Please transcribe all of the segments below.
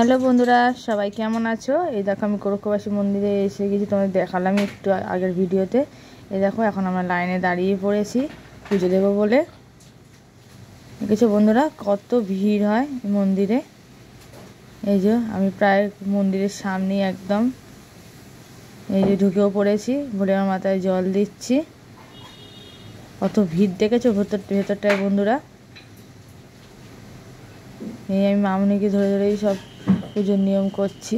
Hello বন্ধুরা, সবাই কেমন আছো? এই দেখো আমি গোরক্ষবাসী মন্দিরে এসে গেছি, তোমাদের দেখালাম একটু আগের ভিডিওতে। এই দেখো এখন আমরা লাইনে দাঁড়িয়ে পড়েছি পুজো দেবো বলে। দেখেছো বন্ধুরা কত ভিড় হয় মন্দিরে। এই যে আমি প্রায় মন্দিরের সামনে একদম এই যে ঢুকেও পড়েছি, ভোলে আমার মাথায় জল দিচ্ছি। কত ভিড় দেখেছো ভেতরটায় বন্ধুরা। এই আমি মামুনিকে ধরে ধরেই সব পুজোর নিয়ম করছি।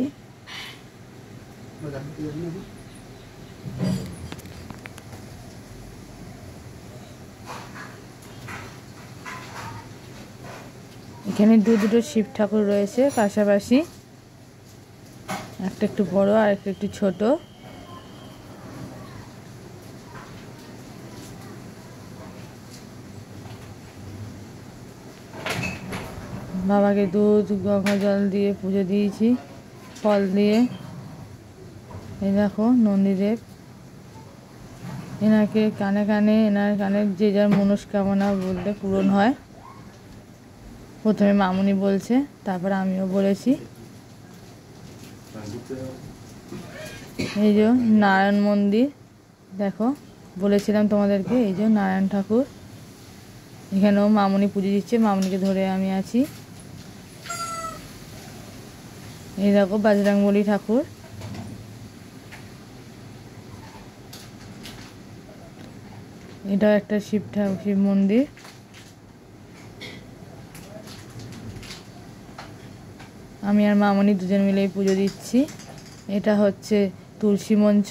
এখানে দুটো শিব ঠাকুর রয়েছে পাশাপাশি, একটা একটু বড় আর একটা একটু ছোট। বাবাকে দুধ গঙ্গা জল দিয়ে পুজো দিয়েছি, ফল দিয়ে। এই দেখো নন্দীদেব, এনাকে এনার কানে যে যার মনস্কামনা বললে পূরণ হয়। প্রথমে মামুনি বলছে, তারপর আমিও বলেছি। এই যে নারায়ণ মন্দির, দেখো বলেছিলাম তোমাদেরকে, এই যে নারায়ণ ঠাকুর। এখানেও মামুনি পুজো দিচ্ছে, মামুনিকে ধরে আমি আছি। এই দেখো বজরংবলী ঠাকুর। এটাও একটা শিব মন্দির। আমি আর মামুনি দুজন মিলে পুজো দিচ্ছি। এটা হচ্ছে তুলসী মঞ্চ।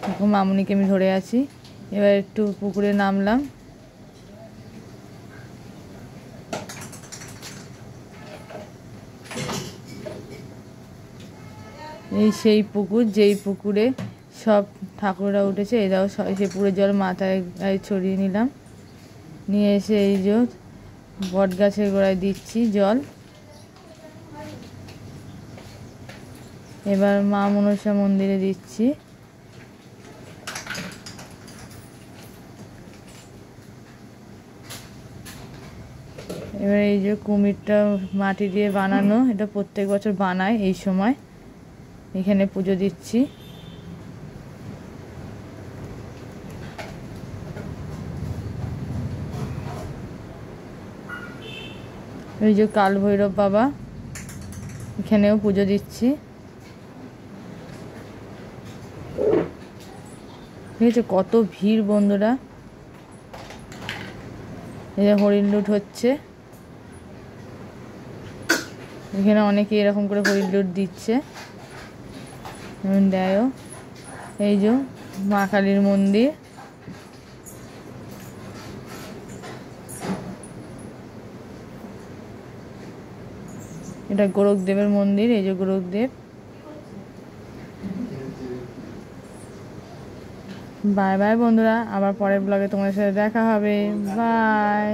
দেখো মামুনিকে আমি ধরে আছি। এবার একটু পুকুরে নামলাম। এই সেই পুকুর, যেই পুকুরে সব ঠাকুররা উঠেছে। এরাও সেই পুকুরের জল মাথায় ছড়িয়ে নিলাম, নিয়ে এসে এই যে বট গাছের গোড়ায় দিচ্ছি জল। এবার মা মনসা মন্দিরে দিচ্ছি। এবার এই যে কুমিরটা মাটি দিয়ে বানানো, এটা প্রত্যেক বছর বানায় এই সময়। এখানে পুজো দিচ্ছি। এই যে কাল ভৈরব বাবা, এখানেও পুজো দিচ্ছি। ঠিক আছে, কত ভিড় বন্ধুরা। এই যে হরিণ লুট হচ্ছে, এখানে অনেকে এরকম করে হরিণ লুট দিচ্ছে, যেমন দেয়ও। এই যে মা কালীর মন্দির, এটা গোরখদেবের মন্দির। এই যে গোরখদেব। বাই বাই বন্ধুরা, আবার পরের ব্লগে তোমাদের সাথে দেখা হবে। বাই।